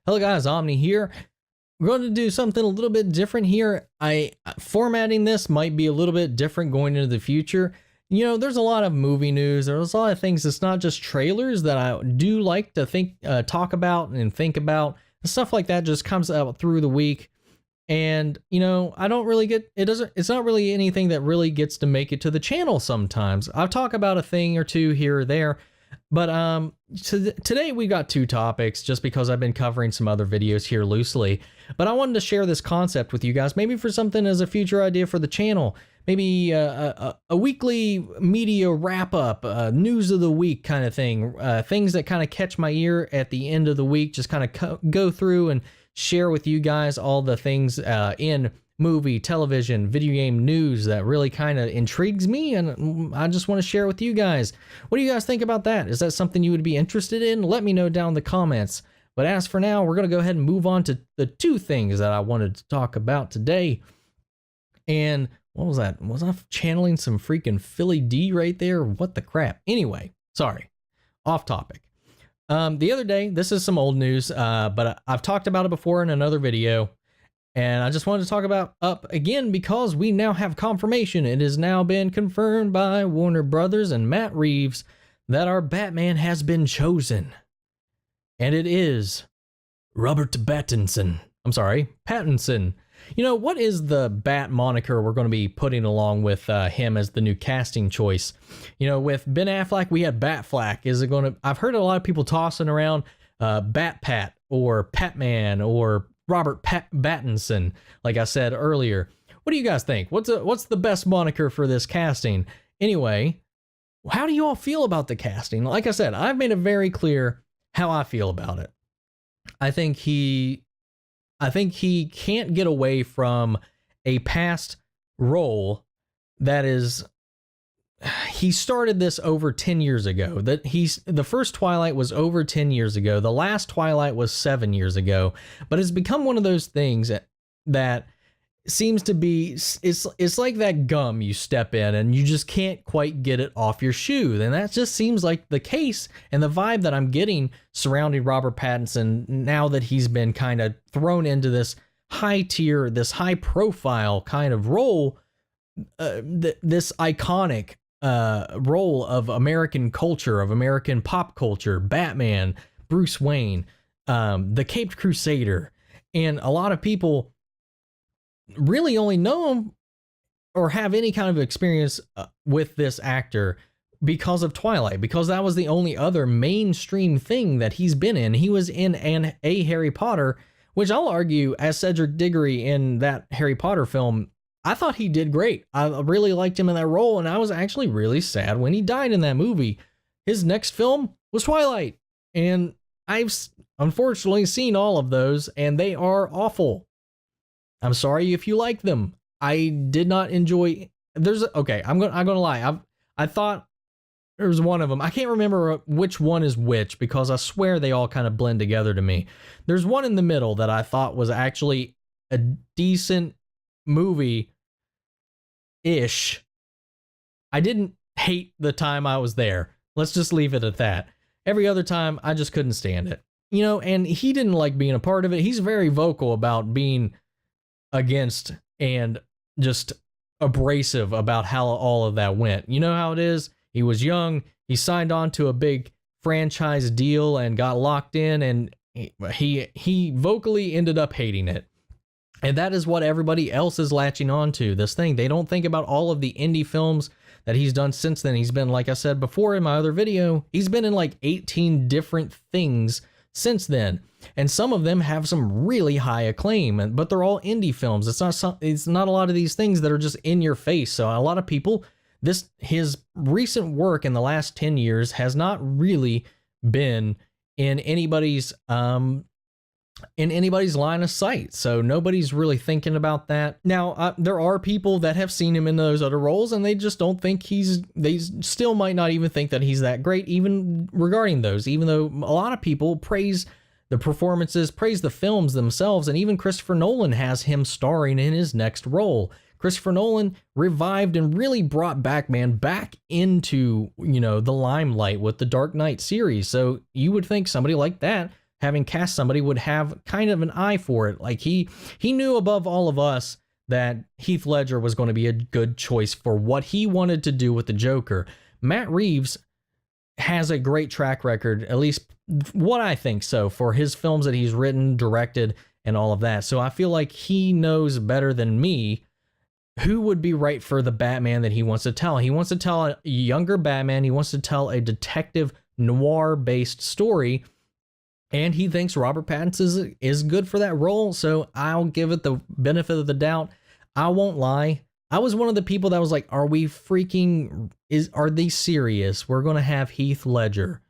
Hello guys, Omni here. We're going to do something a little bit different here. Formatting this might be a little bit different going into the future. You know, there's a lot of movie news. There's a lot of things. It's not just trailers that I do like to talk about and think about. Stuff like that just comes out through the week. And, you know, I don't really get, it's not really anything that really gets to make it to the channel sometimes. I'll talk about a thing or two here or there. But today we got two topics just because I've been covering some other videos here loosely. But I wanted to share this concept with you guys, maybe for something as a future idea for the channel. Maybe a weekly media wrap up, news of the week kind of thing. Things that kind of catch my ear at the end of the week, just kind of go through and share with you guys all the things in movie, television, video game news that really kind of intrigues me, and I just want to share with you guys. What do you guys think about that? Is that something you would be interested in? Let me know down in the comments. But as for now, we're going to go ahead and move on to the two things that I wanted to talk about today. And what was that? Was I channeling some freaking Philly D right there? What the crap? Anyway, sorry, off topic. The other day, this is some old news, but I've talked about it before in another video. And I just wanted to talk about Up again because we now have confirmation. It has now been confirmed by Warner Brothers and Matt Reeves that our Batman has been chosen. And it is Robert Pattinson. I'm sorry, Pattinson. You know, what is the Bat moniker we're going to be putting along with him as the new casting choice? You know, with Ben Affleck, we had Batflack. Is it going to... I've heard a lot of people tossing around Bat Pat or Patman or Robert Pattinson, like I said earlier. What do you guys think? What's the best moniker for this casting? Anyway, how do you all feel about the casting? Like I said, I've made it very clear how I feel about it. I think he can't get away from a past role that is... He started this over 10 years ago. The first Twilight was over 10 years ago. The last Twilight was 7 years ago. But it's become one of those things that seems to be... It's like that gum you step in and you just can't quite get it off your shoe. And that just seems like the case and the vibe that I'm getting surrounding Robert Pattinson now that he's been kind of thrown into this high tier, this high profile kind of role, this iconic role of American culture, of American pop culture, Batman, Bruce Wayne, the Caped Crusader. And a lot of people really only know him or have any kind of experience with this actor because of Twilight, because that was the only other mainstream thing that he's been in. He was in a Harry Potter, which I'll argue, as Cedric Diggory in that Harry Potter film, I thought he did great. I really liked him in that role, and I was actually really sad when he died in that movie. His next film was Twilight, and I've unfortunately seen all of those, and they are awful. I'm sorry if you like them. I did not enjoy... I'm gonna lie. I thought there was one of them. I can't remember which one is which, because I swear they all kind of blend together to me. There's one in the middle that I thought was actually a decent movie-ish. I didn't hate the time I was there. Let's just leave it at that. Every other time, I just couldn't stand it. You know, and he didn't like being a part of it. He's very vocal about being against and just abrasive about how all of that went. You know how it is? He was young. He signed on to a big franchise deal and got locked in, and he vocally ended up hating it. And that is what everybody else is latching on to, this thing. They don't think about all of the indie films that he's done since then. He's been, like I said before in my other video, he's been in like 18 different things since then. And some of them have some really high acclaim, but they're all indie films. It's not a lot of these things that are just in your face. So a lot of people, his recent work in the last 10 years has not really been in anybody's line of sight, so nobody's really thinking about that. Now, there are people that have seen him in those other roles, and they just don't think they still might not even think that he's that great, even regarding those, even though a lot of people praise the performances, praise the films themselves, and even Christopher Nolan has him starring in his next role. Christopher Nolan revived and really brought Batman back into, you know, the limelight with the Dark Knight series, so you would think somebody like that having cast somebody, would have kind of an eye for it. Like he knew above all of us that Heath Ledger was going to be a good choice for what he wanted to do with the Joker. Matt Reeves has a great track record, at least what I think so, for his films that he's written, directed, and all of that. So I feel like he knows better than me who would be right for the Batman that he wants to tell. He wants to tell a younger Batman. He wants to tell a detective noir-based story, and he thinks Robert Pattinson is good for that role, so I'll give it the benefit of the doubt. I won't lie. I was one of the people that was like, are they serious? We're going to have Heath Ledger,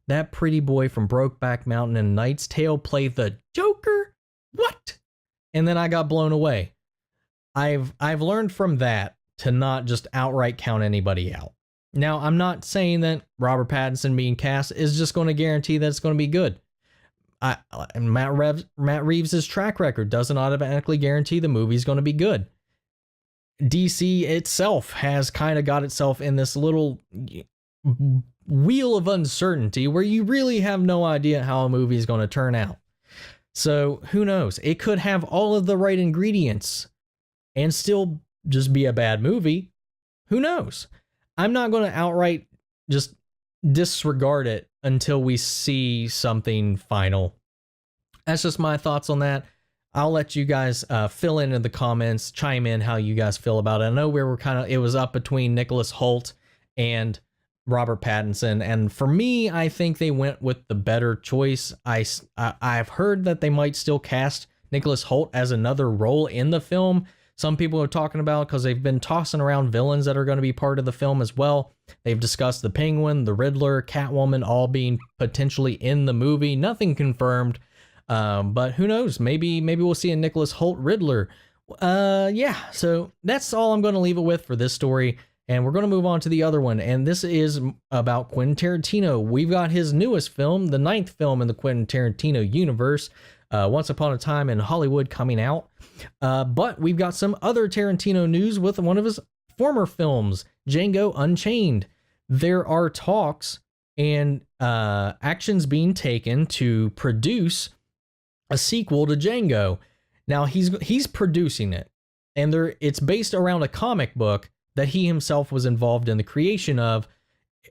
that pretty boy from Brokeback Mountain and Knight's Tale, play the Joker? What? And then I got blown away. I've learned from that to not just outright count anybody out. Now, I'm not saying that Robert Pattinson being cast is just going to guarantee that it's going to be good. Matt Reeves' track record doesn't automatically guarantee the movie's going to be good. DC itself has kind of got itself in this little wheel of uncertainty where you really have no idea how a movie is going to turn out. So who knows? It could have all of the right ingredients and still just be a bad movie. Who knows? I'm not going to outright just disregard it until we see something final. That's just my thoughts on that. I'll let you guys fill in the comments, chime in how you guys feel about it. I know it was up between Nicholas Hoult and Robert Pattinson, and for me, I think they went with the better choice. I've heard that they might still cast Nicholas Hoult as another role in the film. Some people are talking about, because they've been tossing around villains that are going to be part of the film as well. They've discussed the Penguin, the Riddler, Catwoman, all being potentially in the movie. Nothing confirmed, but who knows? Maybe we'll see a Nicholas Hoult Riddler. Yeah, so that's all I'm going to leave it with for this story. And we're going to move on to the other one. And this is about Quentin Tarantino. We've got his newest film, the 9th film in the Quentin Tarantino universe, Once Upon a Time in Hollywood, coming out. But we've got some other Tarantino news with one of his former films, Django Unchained. There are talks and actions being taken to produce a sequel to Django. Now he's producing it, and it's based around a comic book that he himself was involved in the creation of,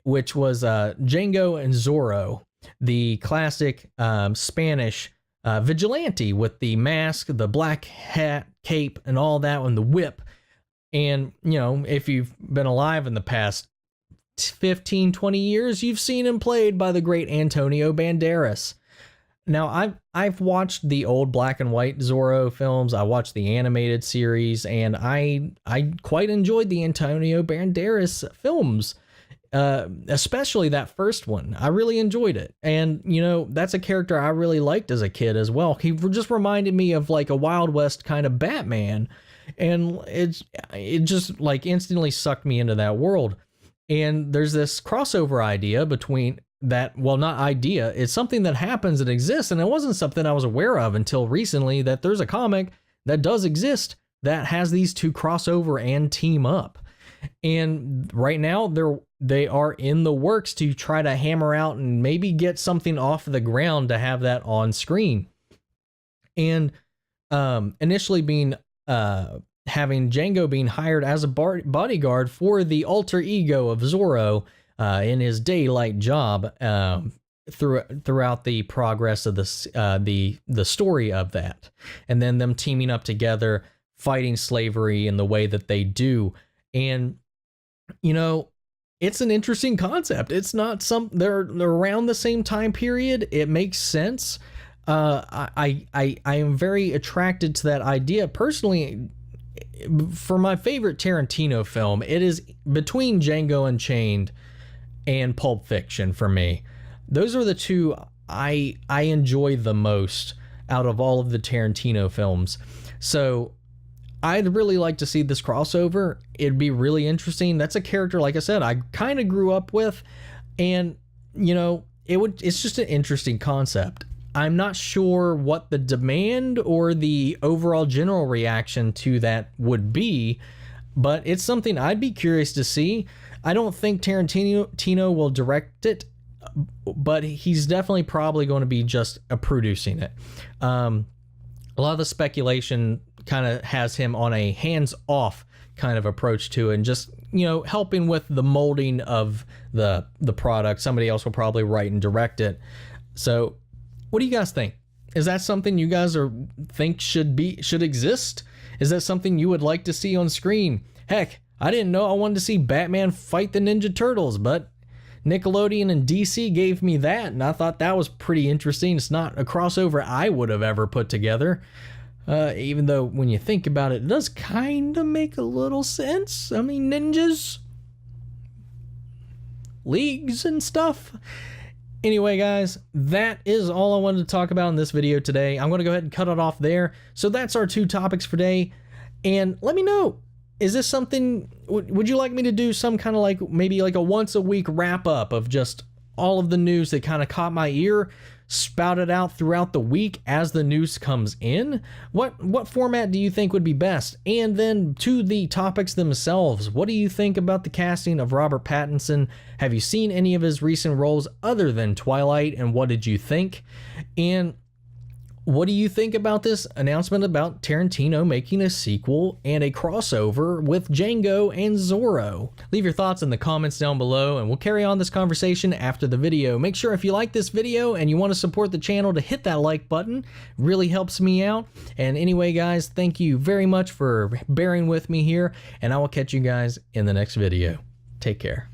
which was Django and Zorro, the classic Spanish vigilante with the mask, the black hat, cape, and all that, and the whip. And, if you've been alive in the past 15, 20 years, you've seen him played by the great Antonio Banderas. Now, I've watched the old black and white Zorro films. I watched the animated series, and I quite enjoyed the Antonio Banderas films, especially that first one. I really enjoyed it. And, that's a character I really liked as a kid as well. He just reminded me of like a Wild West kind of Batman, and it just like instantly sucked me into that world. And there's this crossover idea between that, well, not idea, it's something that happens and exists, and it wasn't something I was aware of until recently, that there's a comic that does exist that has these two crossover and team up. And right now they are in the works to try to hammer out and maybe get something off the ground to have that on screen. And initially having Django being hired as a bodyguard for the alter ego of Zorro in his daylight job throughout the progress of the story of that, and then them teaming up together, fighting slavery in the way that they do. And it's an interesting concept. It's not they're around the same time period. It makes sense. I am very attracted to that idea personally. For my favorite Tarantino film, it is between Django Unchained and Pulp Fiction for me. Those are the two I enjoy the most out of all of the Tarantino films. So I'd really like to see this crossover. It'd be really interesting. That's a character, like I said, I kind of grew up with, and it's just an interesting concept. I'm not sure what the demand or the overall general reaction to that would be, but it's something I'd be curious to see. I don't think Tarantino will direct it but he's definitely probably going to be just producing it. A lot of the speculation kind of has him on a hands-off kind of approach to it, and just, you know, helping with the molding of the product. Somebody else will probably write and direct it. So what do you guys think? Is that something you guys think should exist? Is that something you would like to see on screen? Heck, I didn't know I wanted to see Batman fight the Ninja Turtles, but Nickelodeon and DC gave me that, and I thought that was pretty interesting. It's not a crossover I would have ever put together. Even though when you think about it, it does kind of make a little sense. I mean, ninjas, leagues and stuff. Anyway, guys, that is all I wanted to talk about in this video today. I'm going to go ahead and cut it off there. So that's our 2 topics for today. And let me know, is this something, would you like me to do some kind of like, maybe like a once a week wrap up of just all of the news that kind of caught my ear, spouted out throughout the week as the news comes in? What format do you think would be best? And then to the topics themselves, what do you think about the casting of Robert Pattinson? Have you seen any of his recent roles other than Twilight, and what did you think? And what do you think about this announcement about Tarantino making a sequel and a crossover with Django and Zorro? Leave your thoughts in the comments down below, and we'll carry on this conversation after the video. Make sure if you like this video and you want to support the channel to hit that like button. It really helps me out. And anyway, guys, thank you very much for bearing with me here, and I will catch you guys in the next video. Take care.